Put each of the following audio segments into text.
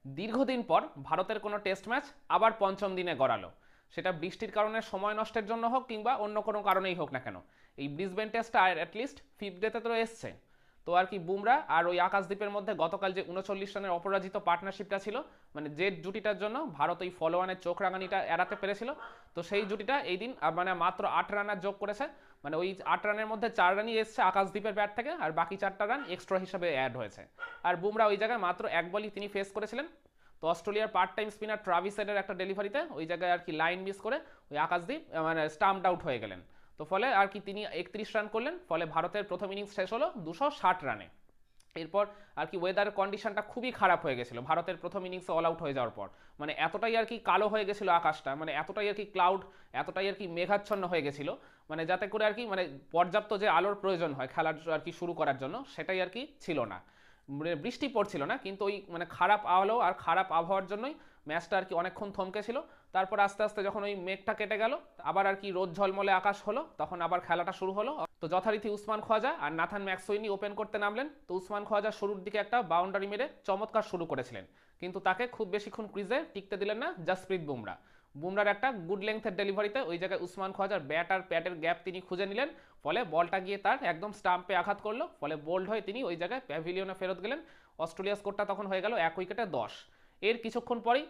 দীর্ঘদিন পর ভারতের কোনো টেস্ট ম্যাচ আবার পঞ্চম দিনে গড়ালো। সেটা বৃষ্টির কারণে সময় নষ্টের জন্য হোক কিংবা অন্য কোনো কারণেই হোক না কেন, এই ব্রিসবেন টেস্টটা অ্যাটলিস্ট ফিফথ ডেতে তো এসছে। তো আর কি বুমরা আর ওই আকাশদ্বীপের মধ্যে গতকাল যে 39 রানের অপরাজিত পার্টনারশিপটা ছিল, মানে যে জুটিটার জন্য ভারত ওই ফলোয়ানের চোখ রাঙানিটা এড়াতে পেরেছিল, তো সেই জুটিটা এই দিন মানে মাত্র 8 রানার যোগ করেছে। মানে ওই 8 রানের মধ্যে 4 রানই এসছে আকাশদ্বীপের ব্যাট থেকে, আর বাকি 4টা রান এক্সট্রা হিসাবে অ্যাড হয়েছে। আর বুমরা ওই জায়গায় মাত্র এক বলই তিনি ফেস করেছিলেন। তো অস্ট্রেলিয়ার পার্ট টাইম স্পিনার ট্রাভিস হেডের একটা ডেলিভারিতে ওই জায়গায় আর কি লাইন মিস করে ওই আকাশদ্বীপ মানে স্টাম্পড আউট হয়ে গেলেন। তো ফলে আর কি তিনি 31 রান করলেন, ফলে ভারতের প্রথম ইনিংস শেষ হলো 260 রানে। এরপর আর কি ওয়েদারের কন্ডিশনটা খুবই খারাপ হয়ে গেছিল ভারতের প্রথম ইনিংসে অল আউট হয়ে যাওয়ার পর। মানে এতটাই আর কি কালো হয়ে গেছিল আকাশটা, মানে এতটাই আর কি ক্লাউড, এতটাই আর কি মেঘাচ্ছন্ন হয়ে গেছিল, মানে যাতে করে আর কি মানে পর্যাপ্ত যে আলোর প্রয়োজন হয় খেলার আর কি শুরু করার জন্য সেটাই আর কি ছিল না। বৃষ্টি পড়ছিল না, কিন্তু ওই মানে খারাপ আলো আর খারাপ আবহাওয়ার জন্যই ম্যাচটা আর কি অনেকক্ষণ থমকে ছিল। তারপর আস্তে আস্তে যখন ওই মেঘটা কেটে গেল, আবার আর কি রোদ ঝলমলে আকাশ হলো, তখন আবার খেলাটা শুরু হলো। তো যথারীতি উসমান খোয়াজা আর নাথান ম্যাকসুইনি ওপেন করতে নামলেন। তো উসমান খোয়াজা শুরুর দিকে একটা বাউন্ডারি মেরে চমৎকার শুরু করেছিলেন, কিন্তু তাকে খুব বেশিক্ষণ ক্রিজে টিকতে দিলেন না জাসপ্রীত বুমরা। বুমরার একটা গুড লেংথের ডেলিভারিতে ওই জায়গায় উসমান খোয়াজার ব্যাট আর প্যাটের গ্যাপ তিনি খুঁজে নিলেন, ফলে বলটা গিয়ে তার একদম স্টাম্পে আঘাত করলো, ফলে বোল্ড হয়ে তিনি ওই জায়গায় প্যাভিলিয়নে ফেরত গেলেন। অস্ট্রেলিয়া স্কোরটা তখন হয়ে গেল 1 উইকেটে 10। এর কিছুক্ষণ পরেই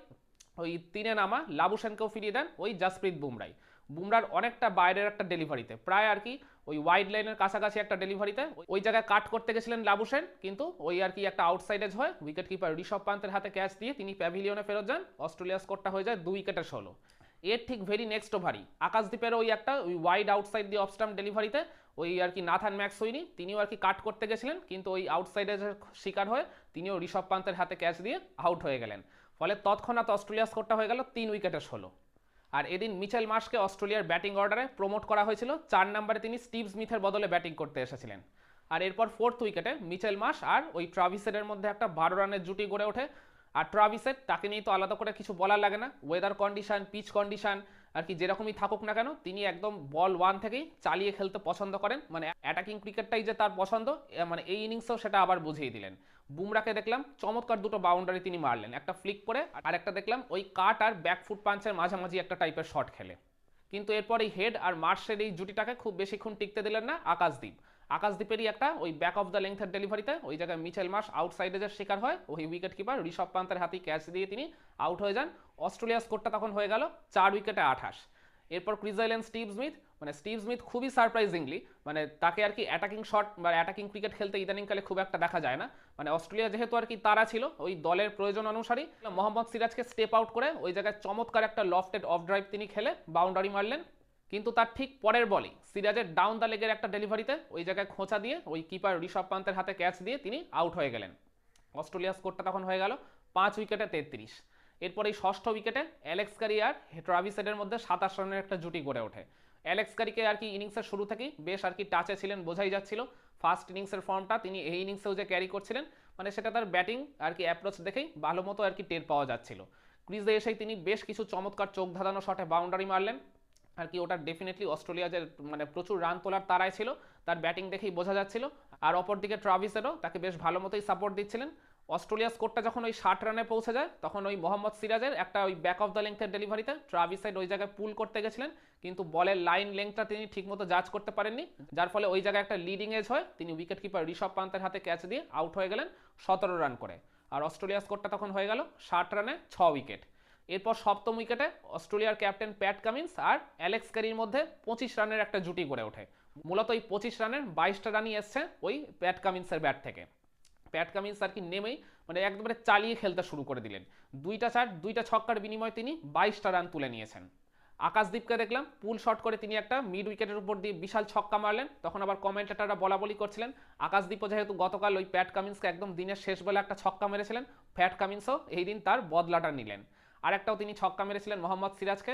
ওই তিনে নামা লাবুসেনকেও ফিরিয়ে দেন ওই জাসপ্রীত বুমরাই। বুমরার অনেকটা বাইরের একটা ডেলিভারিতে, প্রায় আর কি ওই ওয়াইড লাইনের কাছাকাছি একটা ডেলিভারিতে ওই জায়গায় কাট করতে গেছিলেন লাবুসেন, কিন্তু ওই আর কি একটা আউটসাইড এজ হয়, উইকেট কিপার ঋষভ পান্তের হাতে ক্যাচ দিয়ে তিনি প্যাভিলিয়নে ফেরত যান। অস্ট্রেলিয়া স্কোরটা হয়ে যায় 2 উইকেটে 16। এর ঠিক ভেরি নেক্সট ওভারই আকাশদ্বীপের ওই একটা ওই ওয়াইড আউটসাইড দিয়ে অফস্টাম্প ডেলিভারিতে ওই আর কি নাথান ম্যাকসুইনি তিনিও আর কি কাট করতে গেছিলেন, কিন্তু ওই আউটসাইডের শিকার হয়ে তিনিও ঋষভ পান্তের হাতে ক্যাচ দিয়ে আউট হয়ে গেলেন। ফলে তৎক্ষণাৎ অস্ট্রেলিয়া স্কোরটা হয়ে গেল 3 উইকেটে 16। আর এদিন মিচেল মার্শকে অস্ট্রেলিয়ার ব্যাটিং অর্ডারে প্রমোট করা হয়েছিল, 4 নম্বরে তিনি স্টিভ স্মিথের বদলে ব্যাটিং করতে এসেছিলেন। আর এরপর ফোর্থ উইকেটে মিচেল মার্শ আর ওই ট্রাভিসের মধ্যে একটা 12 রানের জুটি গড়ে ওঠে। আর ট্রাভিসের তাকে নিয়ে তো আলাদা করে কিছু বলার লাগে না, ওয়েদার কন্ডিশন পিচ কন্ডিশন আর কি যেরকমই থাকুক না কেন, তিনি একদম বল ওয়ান থেকেই চালিয়ে খেলতে পছন্দ করেন, মানে অ্যাটাকিং ক্রিকেটটাই যে তার পছন্দ, মানে এই ইনিংসেও সেটা আবার বুঝিয়ে দিলেন। বুমরাকে দেখলাম চমৎকার দুটো বাউন্ডারি তিনি মারলেন, একটা ফ্লিক করে, আর একটা দেখলাম ওই কাট আর ব্যাকফুট পাঞ্চের মাঝামাঝি একটা টাইপের শট খেলে। কিন্তু এরপর এই হেড আর মার্শের এই জুটিটাকে খুব বেশিক্ষণ টিকতে দিলেন না আকাশদ্বীপ। আকাশদ্বীপেরই একটা ওই ব্যাক অফ দ্য লেংথের ডেলিভারিতে ওই জায়গায় মিচেল মার্শ আউটসাইডের শিকার হয়, ওই উইকেট কিপার ঋষভ পান্তের হাতেই ক্যাচ দিয়ে তিনি আউট হয়ে যান। অস্ট্রেলিয়ার স্কোরটা তখন হয়ে গেল 4 উইকেটে 28। এরপর ক্রিজে এলেন স্টিভ স্মিথ। মানে স্টিভ স্মিথ খুবই সারপ্রাইজিংলি, মানে তাকে আর কি অ্যাটাকিং শট বা অ্যাটাকিং ক্রিকেট খেলতে ইদানিংকালে খুব একটা দেখা যায় না। মানে অস্ট্রেলিয়া যেহেতু আর কি তারা ছিল ওই দলের প্রয়োজন অনুসারী, মোহাম্মদ সিরাজকে স্টেপ আউট করে ওই জায়গায় চমৎকার একটা লফটেড অফ ড্রাইভ তিনি খেলে বাউন্ডারি মারলেন। কিন্তু তার ঠিক পরের বলেই সিরাজের ডাউন দ্য লেগের একটা ডেলিভারিতে ওই জায়গায় খোঁচা দিয়ে ওই কিপার ঋষভ পান্তের হাতে ক্যাচ দিয়ে তিনি আউট হয়ে গেলেন। অস্ট্রেলিয়ার স্কোরটা তখন হয়ে গেল 5 উইকেটে 33। এরপর এই ষষ্ঠ উইকেটে অ্যালেক্স কারি আর ট্রাভিস হেডের মধ্যে 27 রানের একটা জুটি গড়ে ওঠে। অ্যালেক্স কারিকে আর কি ইনিংসের শুরু থেকেই বেশ আর কি টাচে ছিলেন, বোঝাই যাচ্ছিল ফার্স্ট ইনিংসের ফর্মটা তিনি এই ইনিংসেও যে ক্যারি করছিলেন, মানে সেটা তার ব্যাটিং আর কি অ্যাপ্রোচ দেখেই ভালো মতো আর কি টের পাওয়া যাচ্ছিল। ক্রিজে এসেই তিনি বেশ কিছু চমৎকার চোখ ধাঁধানো শটে বাউন্ডারি মারলেন আর কি, ওটা ডেফিনেটলি অস্ট্রেলিয়া যে মানে প্রচুর রান তোলার তারাই ছিল, তার ব্যাটিং দেখেই বোঝা যাচ্ছিল। আর অপরদিকে ট্রাভিসেরও তাকে বেশ ভালো মতোই সাপোর্ট দিচ্ছিলেন। অস্ট্রেলিয়া স্কোরটা যখন ওই 60 রানে পৌঁছে যায়, তখন ওই মোহাম্মদ সিরাজের একটা ওই ব্যাক অফ দ্য লেংথের ডেলিভারিতে ট্রাভিস হেড ওই জায়গায় পুল করতে গেছিলেন, কিন্তু বলের লাইন লেংথটা তিনি ঠিকমতো জাজ করতে পারেননি, যার ফলে ওই জায়গায় একটা লিডিং এজ হয়, তিনি উইকেট কিপার ঋষভ পান্তের হাতে ক্যাচ দিয়ে আউট হয়ে গেলেন 17 রান করে। আর অস্ট্রেলিয়া স্কোরটা তখন হয়ে গেল 60 রানে 6 উইকেট। এরপর সপ্তম উইকেটে অস্ট্রেলিয়ার ক্যাপ্টেন প্যাট কামিন্স আর অ্যালেক্স ক্যারির মধ্যে 25 রানের একটা জুটি গড়ে ওঠে। মূলত এই 25 রানের 22টা রানই এসছে ওই প্যাট কামিন্সের ব্যাট থেকে। প্যাট কামিন্স আর কি নেমেই মানে একবারে চালিয়ে খেলতে শুরু করে দিলেন, 2টা চার 2টা ছক্কার বিনিময়ে তিনি 22টা রান তুলে নিয়েছেন। আকাশদ্বীপকে দেখলাম পুল শট করে তিনি একটা মিড উইকেটের উপর দিয়ে বিশাল ছক্কা মারলেন, তখন আবার কমেন্টেটাররা বলা বলি করছিলেন আকাশদ্বীপও যেহেতু গতকাল ওই প্যাট কামিন্সকে একদম দিনের শেষ বেলা একটা ছক্কা মেরেছিলেন, প্যাট কামিন্সও এই দিন তার বদলাটা নিলেন। আরেকটাও তিনি ছক্কা মেরেছিলেন মোহাম্মদ সিরাজকে,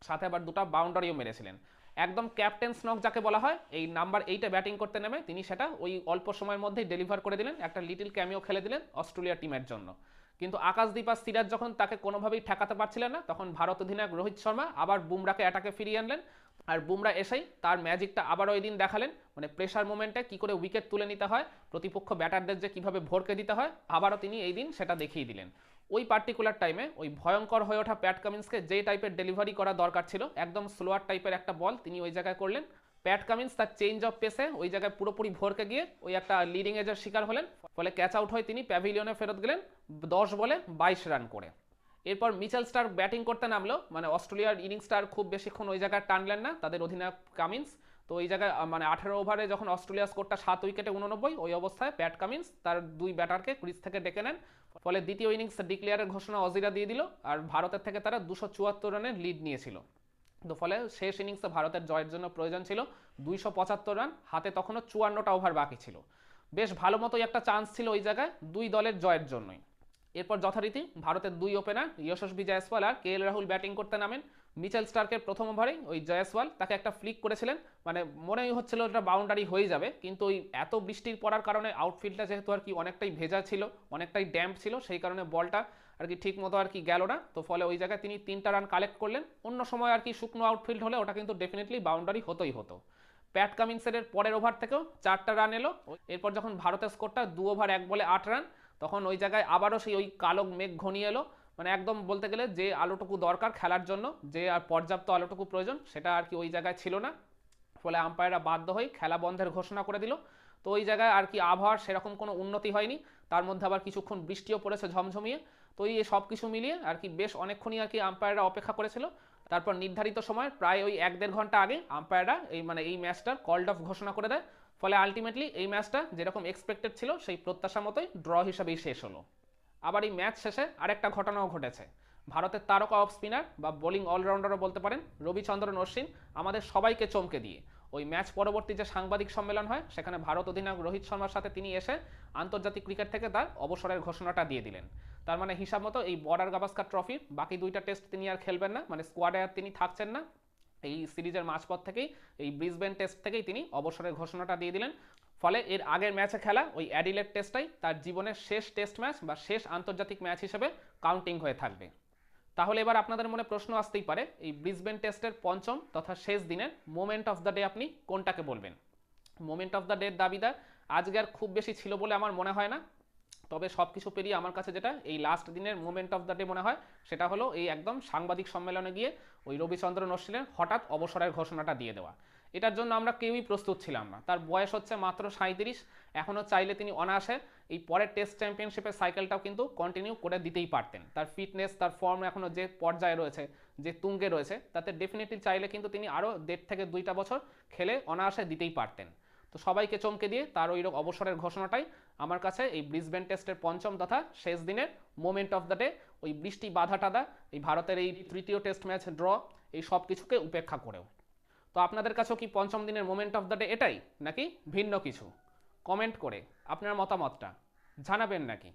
সাথে আবার 2টা বাউন্ডারিও মেরেছিলেন। একদম ক্যাপ্টেন স্নক যাকে বলা হয়, এই নাম্বার 8-এ ব্যাটিং করতে নেমে তিনি সেটা ওই অল্প সময়ের মধ্যেই ডেলিভার করে দিলেন, একটা লিটিল ক্যামিও খেলে দিলেন অস্ট্রেলিয়া টিমের জন্য। কিন্তু আকাশদীপ আর সিরাজ যখন তাকে কোনোভাবেই ঠেকাতে পারছিলেন না, তখন ভারত অধিনায়ক রোহিত শর্মা আবার বুমরাকে অ্যাটাকে ফিরিয়ে আনলেন। আর বুমরা এসেই তার ম্যাজিকটা আবারও ওই দিন দেখালেন, মানে প্রেশার মোমেন্টে কী করে উইকেট তুলে নিতে হয়, প্রতিপক্ষ ব্যাটারদের যে কীভাবে ভরকে দিতে হয়, আবারও তিনি এই দিন সেটা দেখিয়ে দিলেন। ওই পার্টিকুলার টাইমে ওই ভয়ঙ্কর হয়ে ওঠা প্যাট কামিন্সকে যেই টাইপের ডেলিভারি করা দরকার ছিল, একদম স্লোয়ার টাইপের একটা বল তিনি ওই জায়গায় করলেন। প্যাট কামিন্স তার চেঞ্জ অফ পেসে ওই জায়গায় পুরোপুরি ভরকে গিয়ে ওই একটা লিডিং এজের শিকার হলেন, ফলে ক্যাচ আউট হয়ে তিনি প্যাভিলিয়নে ফেরত গেলেন 10 বলে 22 রান করে। এরপর মিচেল স্টার্ক ব্যাটিং করতে নামলো, মানে অস্ট্রেলিয়ার ইনিংসটা আর খুব বেশিক্ষণ ওই জায়গায় টানলেন না তাদের অধিনায়ক কামিন্স। তো ওই জায়গায় মানে 18 ওভারে যখন অস্ট্রেলিয়ার স্কোরটা 7 উইকেটে 89, ওই অবস্থায় প্যাট কামিন্স তার 2 ব্যাটারকে ক্রিজ থেকে ডেকে নেন, ফলে দ্বিতীয় ইনিংস ডিক্লেয়ারের ঘোষণা অজিরা দিয়ে দিল, আর ভারতের থেকে তারা 274 রানের লিড নিয়েছিল। তো ফলে শেষ ইনিংসে ভারতের জয়ের জন্য প্রয়োজন ছিল 275 রান, হাতে তখনও 54টা ওভার বাকি ছিল। বেশ ভালো মতোই একটা চান্স ছিল ওই জায়গায় দুই দলের জয়ের জন্যই। এরপর যথারীতি ভারতের 2 ওপেনার যশস্বী জয়সওয়াল আর কে এল রাহুল ব্যাটিং করতে নামেন। মিচেল স্টার্কের প্রথম ওভারেই ওই জয়সওয়াল তাকে একটা ফ্লিক করেছিলেন, মানে মনেই হচ্ছিল ওটা বাউন্ডারি হয়ে যাবে, কিন্তু ওই এত বৃষ্টির পড়ার কারণে আউটফিল্ডটা যেহেতু আর কি অনেকটাই ভেজা ছিল, অনেকটাই ড্যাম্প ছিল, সেই কারণে বলটা আর কি ঠিক মতো আর কি গেল না। তো ফলে ওই জায়গায় তিনি 3টা রান কালেক্ট করলেন। অন্য সময় আর কি শুকনো আউটফিল্ড হলে ওটা কিন্তু ডেফিনেটলি বাউন্ডারি হতোই হতো। প্যাট কামিন্সের পরের ওভার থেকেও 4টা রান এলো। এরপর যখন ভারতের স্কোরটা 2 ওভার 1 বলে 8 রান, তখন ওই জায়গায় আবারও সেই ওই কালো মেঘ ঘনিয়ে এলো, মানে একদম বলতে গেলে যে আলোটুকু দরকার খেলার জন্য, যে আর পর্যাপ্ত আলোটুকু প্রয়োজন, সেটা আর কি ওই জায়গায় ছিল না। ফলে আম্পায়াররা বাধ্য হয়ে খেলা বন্ধের ঘোষণা করে দিল। তো ওই জায়গায় আর কি আবহাওয়ার সেরকম কোনো উন্নতি হয়নি, তার মধ্যে আবার কিছুক্ষণ বৃষ্টিও পড়েছে ঝমঝমিয়ে। তো এই সব কিছু মিলিয়ে আর কি বেশ অনেকক্ষণই আর কি আম্পায়াররা অপেক্ষা করেছিল। তারপর নির্ধারিত সময় প্রায় ওই 1-1.5 ঘন্টা আগে আম্পায়াররা এই ম্যাচটার কল্ড অফ ঘোষণা করে দেয়। ফলে আলটিমেটলি এই ম্যাচটা যেরকম এক্সপেক্টেড ছিল সেই প্রত্যাশা মতোই ড্র হিসাবেই শেষ হলো। আবার এই ম্যাচ শেষে আরেকটা ঘটনাও ঘটেছে। ভারতের তারকা অফ স্পিনার বা বোলিং অলরাউন্ডারও বলতে পারেন রবিচন্দ্রন অশ্বিন আমাদের সবাইকে চমকে দিয়ে ওই ম্যাচ পরবর্তী যে সাংবাদিক সম্মেলন হয় সেখানে ভারত অধিনায়ক রোহিত শর্মার সাথে তিনি এসে আন্তর্জাতিক ক্রিকেট থেকে তার অবসরের ঘোষণাটা দিয়ে দিলেন। তার মানে হিসাব মতো এই বর্ডার গাভাস্কার ট্রফির বাকি 2টা টেস্ট তিনি আর খেলবেন না, মানে স্কোয়াডে আর তিনি থাকছেন না। এই সিরিজের মাঝপথ থেকেই এই ব্রিসবেন টেস্ট থেকেই তিনি অবসরের ঘোষণাটা দিয়ে দিলেন। ফলে এর আগের ম্যাচে খেলা ওই অ্যাডিলেড টেস্টটাই তার জীবনের শেষ টেস্ট ম্যাচ বা শেষ আন্তর্জাতিক ম্যাচ হিসেবে কাউন্টিং হয়ে থাকবে। তাহলে এবার আপনাদের মনে প্রশ্ন আসতেই পারে, এই ব্রিসবেন টেস্টের পঞ্চম তথা শেষ দিনের মোমেন্ট অফ দ্য ডে আপনি কোনটাকে বলবেন? মোমেন্ট অফ দ্য ডের দাবিদার আজকে আর খুব বেশি ছিল বলে আমার মনে হয় না। তবে সব কিছু পেরিয়ে আমার কাছে যেটা এই লাস্ট দিনের মোমেন্ট অফ দ্য ডে মনে হয় সেটা হলো এই একদম সাংবাদিক সম্মেলনে গিয়ে ওই রবিচন্দ্রন অশ্বিনের হঠাৎ অবসরের ঘোষণাটা দিয়ে দেওয়া। এটার জন্য আমরা কেউই প্রস্তুত ছিলাম না। তার বয়স হচ্ছে মাত্র 37, এখনও চাইলে তিনি অনায়াসে এই পরের টেস্ট চ্যাম্পিয়নশিপের সাইকেলটাও কিন্তু কন্টিনিউ করে দিতেই পারতেন। তার ফিটনেস, তার ফর্ম এখনও যে পর্যায়ে রয়েছে, যে তুঙ্গে রয়েছে, তাতে ডেফিনেটলি চাইলে কিন্তু তিনি আরও 1.5 থেকে 2টা বছর খেলে অনায়াসে দিতেই পারতেন। তো সবাইকে চমকে দিয়ে তার ওই অবসরের ঘোষণাটাই আমার কাছে এই ব্রিসবেন টেস্টের পঞ্চম তথা শেষ দিনের মোমেন্ট অফ দ্য ডে। ওই বৃষ্টি বাধা টাধা, এই ভারতের এই তৃতীয় টেস্ট ম্যাচ ড্র, এই সব কিছুকে উপেক্ষা করেও। তো আপনাদের কাছেও কি পঞ্চম দিনের মোমেন্ট অফ দ্য ডে এটাই, নাকি ভিন্ন কিছু? কমেন্ট করে আপনার মতামতটা জানাবেন নাকি?